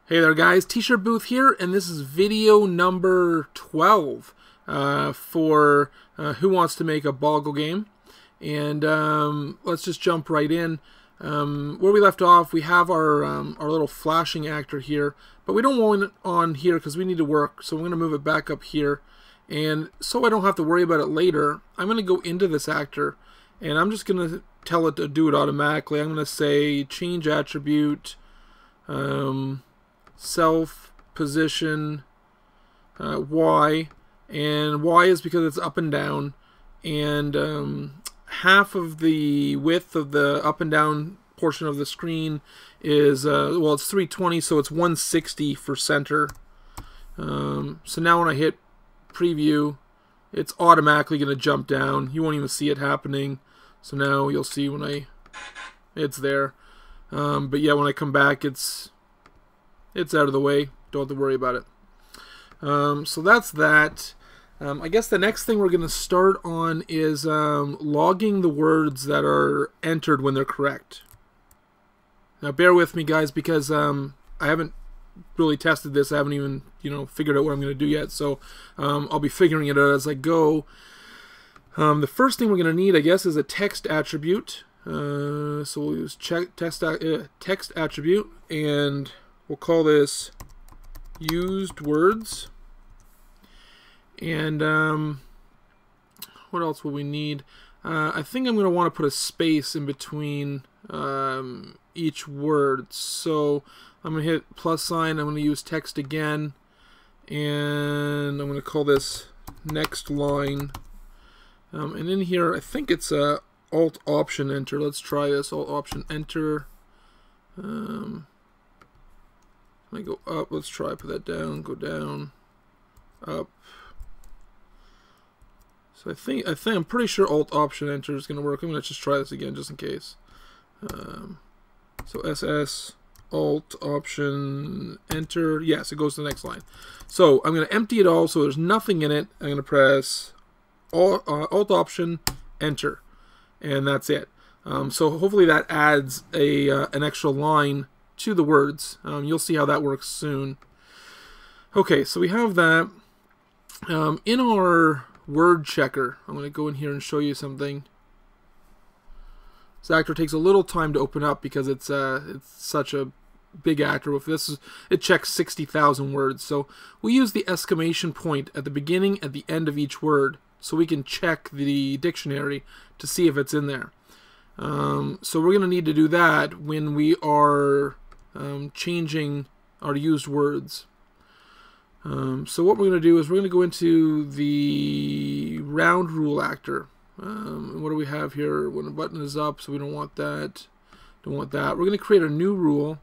Hey there guys, T-shirt booth here, and this is video number 12 for Who Wants to Make a Boggle game. And let's just jump right in. Where we left off, we have our little flashing actor here, but we don't want it on here because we need to work, so I'm going to move it back up here. And so I don't have to worry about it later, I'm going to go into this actor, and I'm just going to tell it to do it automatically. I'm going to say change attribute, self position Y, and Y is because it's up and down, and half of the width of the up and down portion of the screen is well, it's 320, so it's 160 for center. So now when I hit preview, it's automatically going to jump down. You won't even see it happening. So now you'll see when it's there. But yeah, when I come back, it's out of the way. Don't have to worry about it. So that's that. I guess the next thing we're going to start on is logging the words that are entered when they're correct. Now bear with me guys, because I haven't really tested this. I haven't even figured out what I'm going to do yet. So I'll be figuring it out as I go. The first thing we're going to need, I guess, is a text attribute. So we'll use text attribute, and we'll call this used words. And what else will we need? I think I'm going to want to put a space in between each word. So I'm going to hit plus sign. I'm going to use text again, and I'm going to call this next line. And in here, I think it's Alt Option Enter. Let's try this. Alt Option Enter. I go up. Let's try put that down. Go down, up. So I think I'm pretty sure Alt Option Enter is going to work. I'm going to just try this again just in case. So SS Alt Option Enter. Yes, it goes to the next line. So I'm going to empty it all so there's nothing in it. I'm going to press Alt Option Enter, and that's it. So hopefully that adds an extra line to the words. You'll see how that works soon. Okay, so we have that. In our word checker, I'm going to go in here and show you something. This actor takes a little time to open up because it's such a big actor. With this, it checks 60,000 words. So we use the exclamation point at the beginning, at the end of each word, so we can check the dictionary to see if it's in there. So we're going to need to do that when we are changing our used words. So what we're going to do is we're going to go into the round rule actor. And what do we have here? When the button is up, so we don't want that. Don't want that. We're going to create a new rule,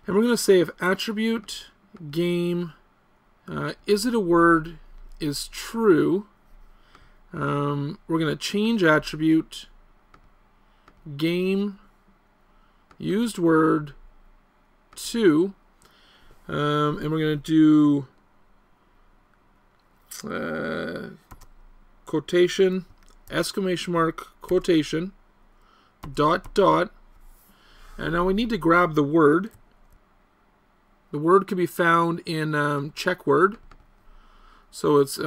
and we're going to say if attribute game is it a word is true. We're going to change attribute game used word to, and we're going to do quotation, exclamation mark, quotation, dot, dot, and now we need to grab the word. The word can be found in check word. So it's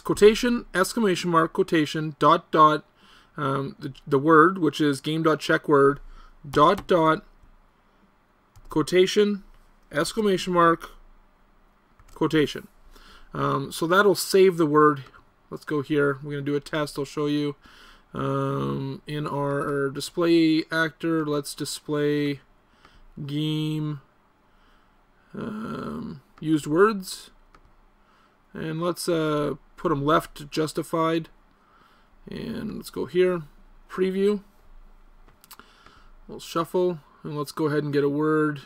quotation, exclamation mark, quotation, dot, dot, the word, which is game.checkword, dot, dot, quotation, exclamation mark, quotation. So that'll save the word. Let's go here. We're going to do a test. I'll show you. In our display actor, let's display game used words. And let's put them left justified. And let's go here. Preview. We'll shuffle. And let's go ahead and get a word.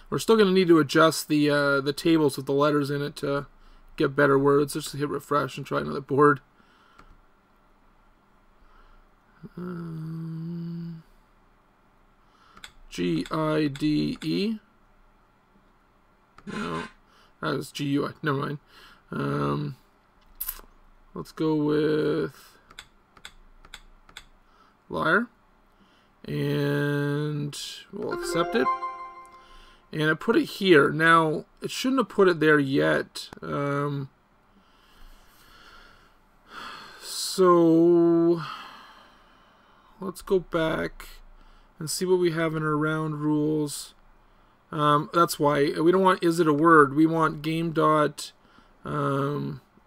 We're still going to need to adjust the tables with the letters in it to get better words. Just hit refresh and try another board. G-I-D-E. No, that was G-U-I. Never mind. let's go with liar, and we'll accept it. And I put it here. Now, it shouldn't have put it there yet. So let's go back and see what we have in our round rules. That's why we don't want is it a word. We want game dot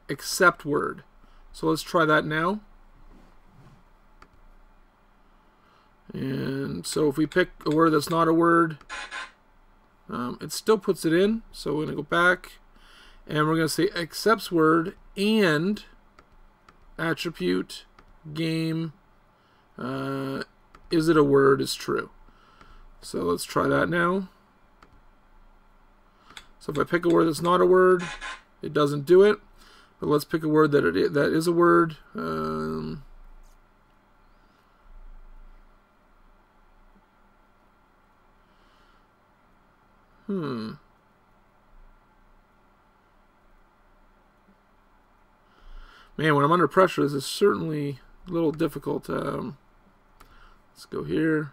accept word. So let's try that now. And so if we pick a word that's not a word, it still puts it in. So we're going to go back and we're going to say accepts word and attribute game is it a word is true. So let's try that now. So if I pick a word that's not a word, it doesn't do it. But let's pick a word that that is a word. Man, when I'm under pressure, this is certainly a little difficult. Let's go here.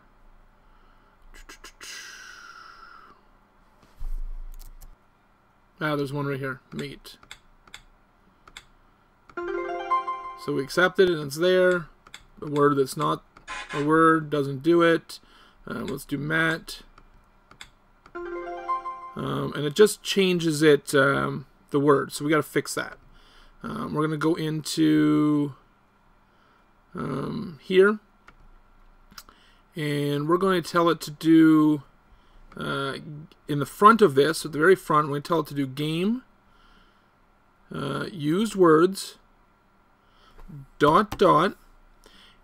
Ah, there's one right here. Mate. So we accept it and it's there. A word that's not a word doesn't do it. Let's do Matt. And it just changes it, the word. So we got to fix that. We're going to go into here. And we're going to tell it to do, in the front of this, at the very front, we're going to tell it to do game, used words, dot, dot,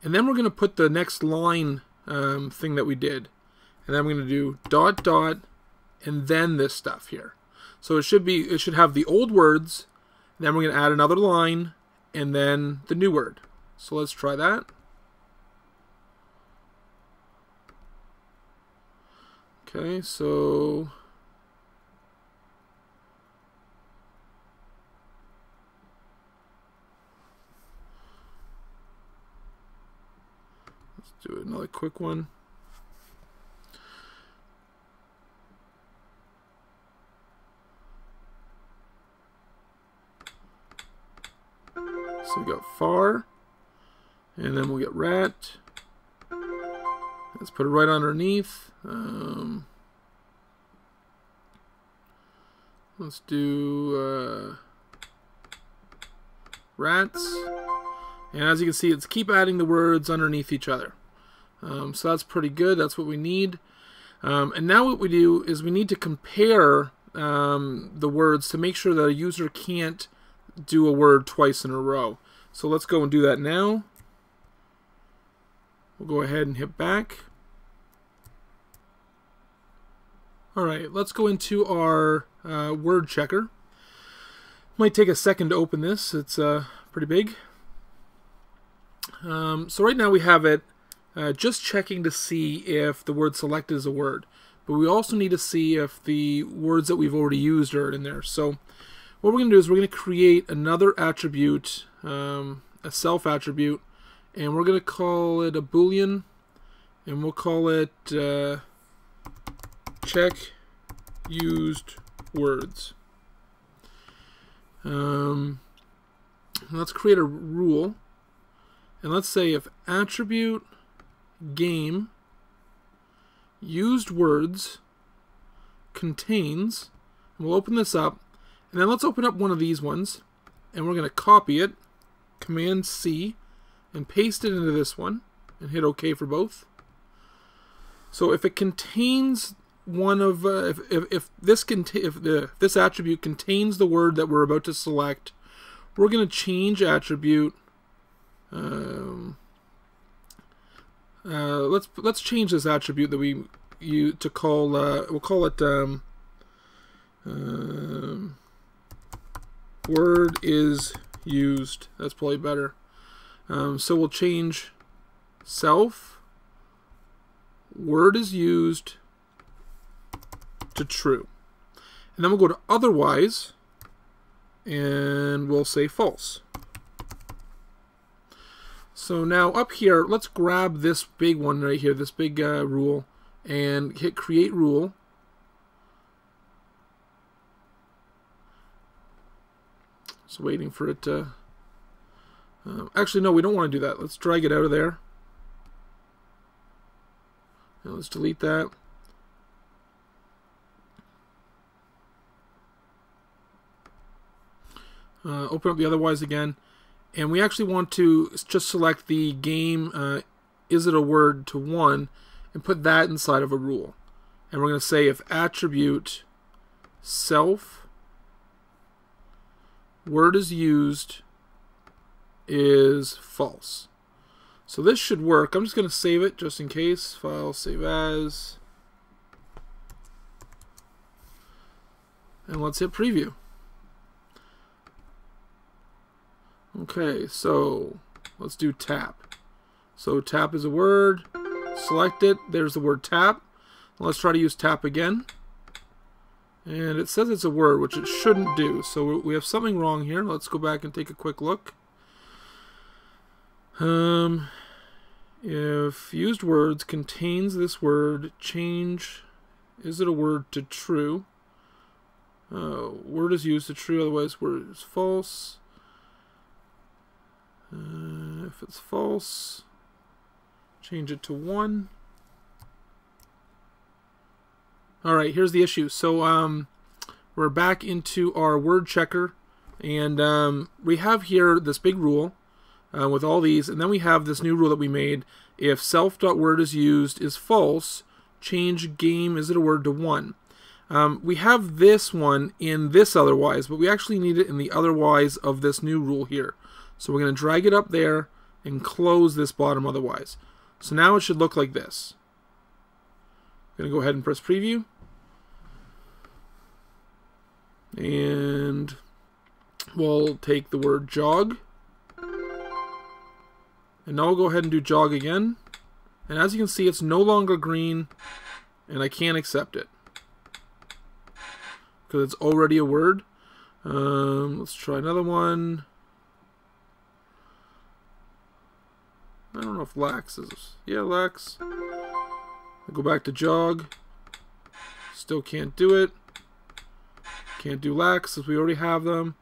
and then we're going to put the next line thing that we did. And then we're going to do dot, dot, and then this stuff here. So it should have the old words, and then we're going to add another line, and then the new word. So let's try that. Okay, so let's do another quick one. So we got far, and then we'll get rat. Let's put it right underneath. Let's do rats. And as you can see, it's keep adding the words underneath each other. So that's pretty good. That's what we need. And now what we do is we need to compare the words to make sure that a user can't do a word twice in a row. So let's go and do that now. We'll go ahead and hit back. Alright, let's go into our word checker. Might take a second to open this. It's pretty big. So right now we have it just checking to see if the word selected is a word. But we also need to see if the words that we've already used are in there. So what we're going to do is we're going to create another attribute, a self attribute, and we're going to call it a Boolean, and we'll call it check used words. Let's create a rule, and let's say if attribute game used words contains, and we'll open this up, and then let's open up one of these ones, and we're going to copy it, Command C, and paste it into this one, and hit OK for both. So if it contains one of if this attribute contains the word that we're about to select, we're going to change attribute. Let's change this attribute that we use to call. We'll call it word is used. That's probably better. So we'll change self word is used to true, and then we'll go to otherwise, and we'll say false. So now up here, let's grab this big one right here, this big rule, and hit create rule. Just waiting for it to... actually, no, we don't want to do that. Let's drag it out of there. Now let's delete that. Open up the otherwise again. And we actually want to just select the game, is it a word to 1, and put that inside of a rule. And we're going to say if attribute self word is used is false. So this should work. I'm just going to save it just in case. File, save as. And let's hit preview. Okay, so let's do tap. So tap is a word. Select it. There's the word tap. Let's try to use tap again. And it says it's a word, which it shouldn't do. So we have something wrong here. Let's go back and take a quick look. If used words contains this word, change is it a word to true. Word is used to true, otherwise word is false. If it's false, change it to 1. Alright, here's the issue. So we're back into our word checker, and we have here this big rule with all these, and then we have this new rule that we made. If self.word is used is false, change game is it a word to 1. We have this one in this otherwise, but we actually need it in the otherwise of this new rule here. So we're going to drag it up there and close this bottom otherwise. So now it should look like this. I'm going to go ahead and press preview. And we'll take the word jog. And now we'll go ahead and do jog again. And as you can see, it's no longer green, and I can't accept it because it's already a word. Let's try another one. I don't know if lax is... Yeah, lax. I'll go back to jog. Still can't do it. Can't do lax as we already have them.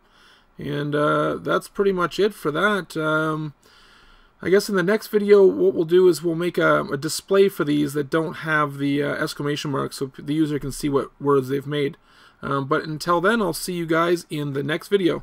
And that's pretty much it for that. I guess in the next video what we'll do is we'll make a display for these that don't have the exclamation mark so the user can see what words they've made. But until then, I'll see you guys in the next video.